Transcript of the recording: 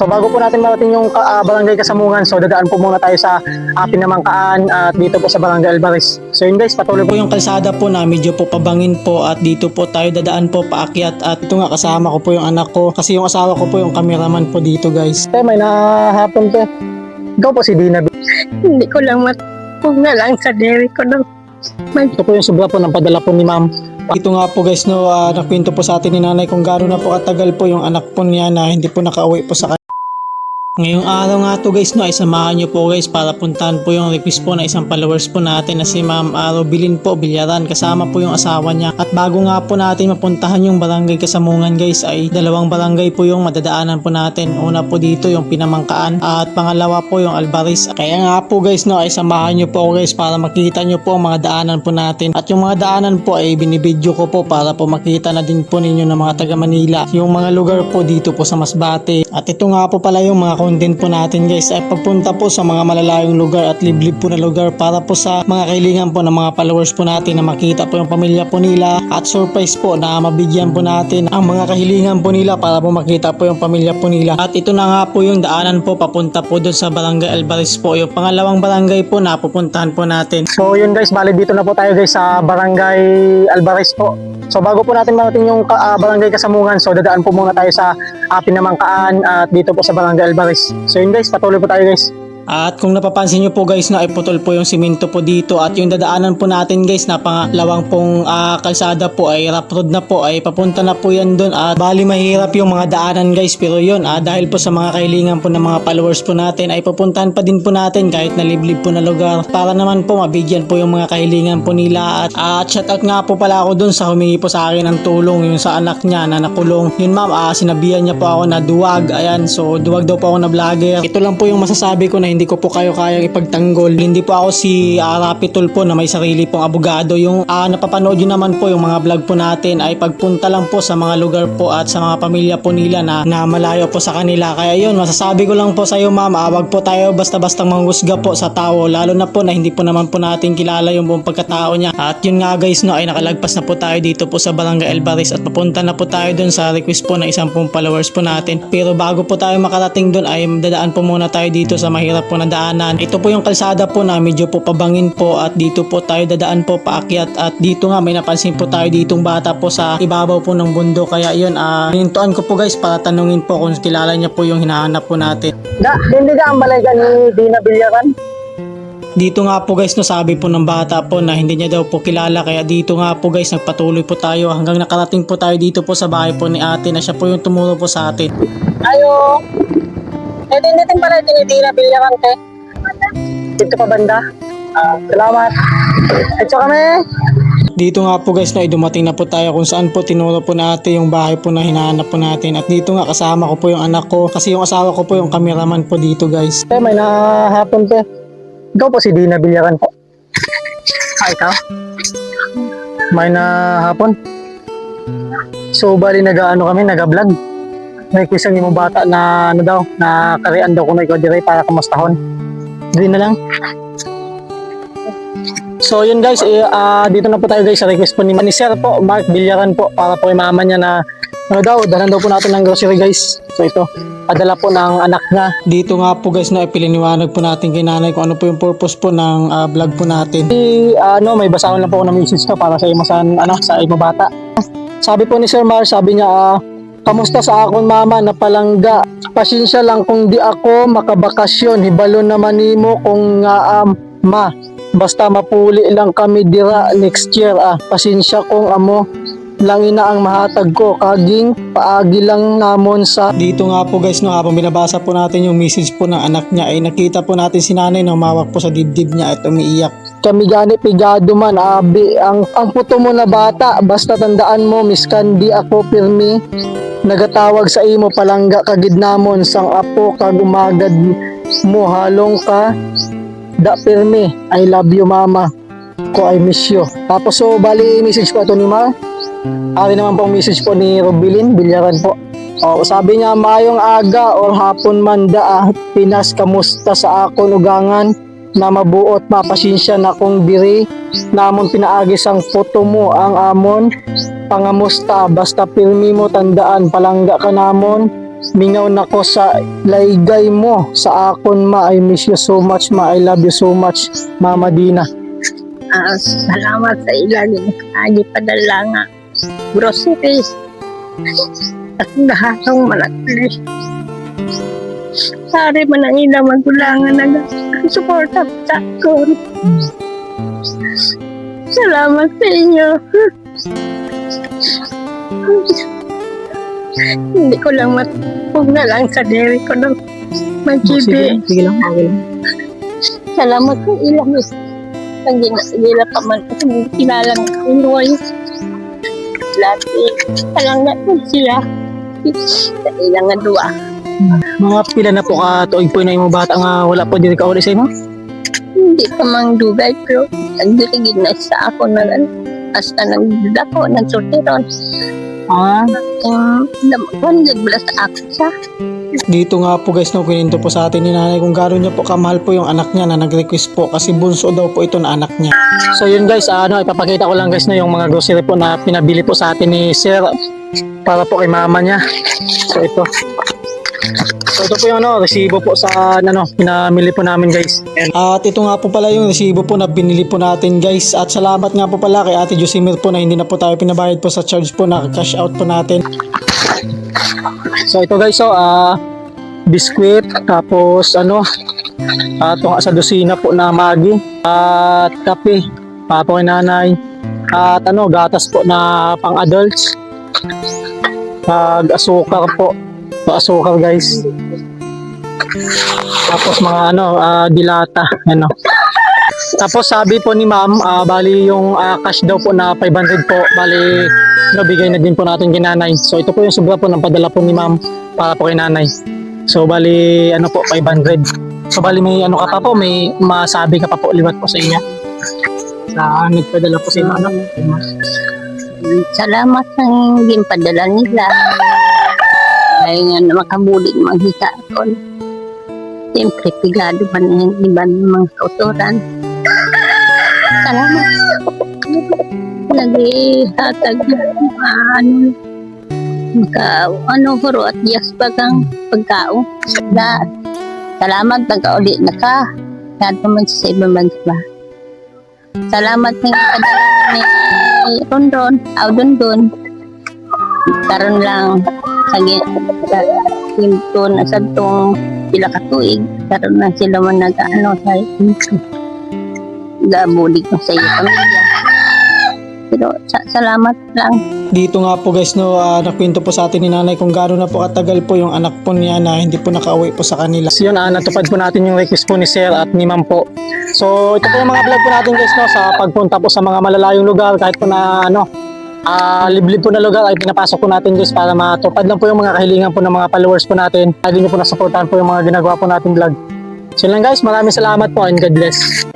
So bago po natin marating yung Barangay Kasamungan, so dadaan po muna tayo sa Pinamangkaan at dito po sa Barangay Albares. So yun guys, patuloy po yung kalsada po na medyo po pabangin po at dito po tayo dadaan po paakyat at ito nga kasama ko po yung anak ko kasi yung asawa ko po yung cameraman po dito guys. May nahapon po. Ikaw po si Dina. Hindi ko lang kung nga lang sa dairy ko daw. Ito po yung sobra po ng padala po ni ma'am. Ito nga po guys no, nakwento po sa atin ni nanay kung gaano na po katagal po yung anak po niya na hindi po nakauwi po sa ngayong araw nga to guys no ay samahan nyo po guys para puntahan po yung request po na isang followers po natin na si Ma'am Robilin po Bilyaran kasama po yung asawa niya. At bago nga po natin mapuntahan yung Barangay Kasamungan guys ay dalawang barangay po yung madadaanan po natin. Una po dito yung Pinamangkaan at pangalawa po yung Albares. Kaya nga po guys no ay samahan nyo po guys para makita nyo po ang mga daanan po natin. At yung mga daanan po ay binibidyo ko po para po makita na din po ninyo ng mga taga Manila yung mga lugar po dito po sa Masbate. At ito nga po pala yung mga content po natin guys ay pagpunta po sa mga malalayong lugar at liblib po na lugar para po sa mga kahilingan po ng mga followers po natin na makita po yung pamilya po nila at surprise po na mabigyan po natin ang mga kahilingan po nila para po makita po yung pamilya po nila. At ito na nga po yung daanan po papunta po doon sa Barangay Albares po, yung pangalawang barangay po na pupuntahan po natin. So yun guys, bali dito na po tayo guys sa Barangay Albares po. So bago po natin marating yung Barangay Kasamungan, so dadaan po muna tayo sa Pinamangkaan at dito po sa Barangay Albares. So yun guys, patuloy po tayo guys. At kung napapansin nyo po guys na ay putol po yung simento po dito at yung dadaanan po natin guys na pangalawang pong kalsada po ay rough road na po ay papunta na po yan doon at bali mahirap yung mga daanan guys pero yun dahil po sa mga kahilingan po ng mga followers po natin ay papuntahan pa din po natin kahit na liblib po na lugar para naman po mabigyan po yung mga kahilingan po nila. At shout out nga po pala ako doon sa humingi po sa akin ng tulong yung sa anak niya na nakulong. Yun ma'am, sinabihan niya po ako na duwag, ayan, so duwag daw po ako na vlogger. Ito lang po yung masasabi ko na hindi ko po kayo kayang ipagtanggol. Hindi po ako si Rapitol po na may sarili pong abogado. Yung napapanood nyo naman po yung mga vlog po natin ay pagpunta lang po sa mga lugar po at sa mga pamilya po nila na malayo po sa kanila. Kaya yun, masasabi ko lang po sa iyo ma'am, wag po tayo basta-bastang manghusga po sa tao, lalo na po na hindi po naman po natin kilala yung buong pagkatao niya. At yun nga guys no, ay nakalagpas na po tayo dito po sa Barangay Albares at papunta na po tayo dun sa request po ng isang pong followers po natin. Pero bago po tayo makarating dun ay dadaan po muna tayo dito sa mahirap po na daanan. Ito po yung kalsada po na medyo po pabangin po at dito po tayo dadaan po paakyat at dito nga may napansin po tayo ditong bata po sa ibabaw po ng bundok. Kaya yun, hinintuan ko po guys para tanungin po kung kilala niya po yung hinahanap po natin. Hindi ka ang balay ni Dina Bilyaran? Dito nga po guys no, sabi po ng bata po na hindi niya daw po kilala kaya dito nga po guys nagpatuloy po tayo hanggang nakarating po tayo dito po sa bahay po ni ate na siya po yung tumuro po sa atin. Ayo! Hindi pala tinitira Bilyaran te. Dito pa banda. Salamat. Ito kami. Dito nga po guys no, dumating na po tayo kung saan po tinuro po natin yung bahay po na hinahanap po natin. At dito nga kasama ko po yung anak ko kasi yung asawa ko po yung cameraman po dito guys. May nahapon po. Ikaw po si Dina Bilyaran po. Ikaw? May nahapon. So bali kami, nag-vlog. May kusang yung bata na daw, na karian daw ko na ikaw dire para kamustahon. Hindi na lang. So yun guys, dito na po tayo guys sa request po ni Sir po, Mark Bilyaran po para po imaman niya na dalan daw po natin ng grocery guys. So ito, padala po ng anak niya. Dito nga po guys na ipiliniwanag po natin kay nanay kung ano po yung purpose po ng vlog po natin. May basahan lang po ako ng message ko para sa sa imo bata. Sabi po ni Sir Mark, sabi niya, kamusta sa akong mama na palangga? Pasensya lang kung di ako makabakasyon. Hibalo naman nimo kung ma. Basta mapuli lang kami dira next year. Pasensya kung amo lang ina ang mahatag ko kaging paagi lang namon sa dito nga po guys no, habang binabasa po natin yung message po ng anak niya ay nakita po natin si nanay na umawak po sa dibdib niya at umiiyak. Kami gani pigado man abi ang puto mo na bata, basta tandaan mo miskan di ako pirmi nagatawag sa imo palangga kagid namon sang apo kag umagad mo halong ka da pirmi. I love you mama ko, I miss you. Tapos so bali message po ito ni Ma. Ari naman pong message po ni Robilin Bilyaran po. Sabi niya, mayong aga or hapon man Pinas, kamusta sa akon ugangan na mabuot mapasensya na kong diri namon pinaagis ang photo mo ang amon pangamusta basta pirmi mo tandaan palangga ka namon Mingaw na ko sa laygay mo sa akon ma. I miss you so much ma. I love you so much Mama Dina. Salamat sa ilagin kaagi padala nga groceries at dahatong malakli. Sari man ang ilang magulangan na suporta sa akon. Salamat sa inyo. Hindi ko lang matupog na lang sa dairy ko ng mag-GB. Sige lang, okay lang. Salamat sa ilang. Ang ginasagila pa man kasi kinalang kunoy. Lati, talang na po sila. Sa ilang nga dua. Mga pila na po ka tuig po na yung bata nga wala po dito ka uli sa imo? Hindi ka mang dugay pero nagdirigid na sa ako na hasta nagdako, nagsortiron. Naman bala sa ako siya. Dito nga po guys, no, kininto po sa atin ni nanay kung gano'n niya po kamahal po yung anak niya na nag-request po kasi bunso daw po ito na anak niya. So yun guys, ipapakita ko lang guys na yung mga grocery po na pinabili po sa atin ni Sir para po kay mama niya. So ito. So ito po yung resibo po sa pinamili po namin guys. At ito nga po pala yung resibo po na binili po natin guys. At salamat nga po pala kay Ate Josimir po na hindi na po tayo pinabayad po sa charge po na cash out po natin. So ito guys, biskwit, tapos ito nga sa dosina po na Maggi, at kape, para po kay nanay, at gatas po na pang adults, asukar po, asukar guys, tapos mga dilata, Tapos sabi po ni ma'am, bali yung cash daw po na 500 po, bali bigay na din po natin kay nanay. So ito po yung sobra po ng padala po ni ma'am para po kay nanay. So bali 500. So bali may ka pa po, may masabi ka pa po liwat po sa inyo. Sa nagpadala po sa inyo Salamat ng ginpadala nila. Ay nga na makabulig maghita ako. Siyempre, pigado pa ng iba ng mga kauturan. Salamat. Nag-ihatag huro at yes bagang pagkao. Salamat nagka-uli na ka. Lahat naman sa ibang bansa. Salamat ng padala ni Rondon, Audondon. Karon lang sa na sa itong sila katuig. Karon lang sila man sa gabulig ko sa iyo pamilya. Pero salamat lang. Dito nga po guys, nakwento po sa atin ni nanay kung gaano na po katagal po yung anak po niya na hindi po nakauwi po sa kanila. So yun, natupad po natin yung request po ni Sir at ni Ma'am po. So ito po yung mga vlog po natin guys, sa pagpunta po sa mga malalayong lugar, kahit po na liblib po na lugar ay pinapasok po natin guys para matupad lang po yung mga kahilingan po ng mga followers po natin. Lagi nyo po nasuportahan po yung mga ginagawa po natin vlog. So yun lang guys, maraming salamat po and God bless.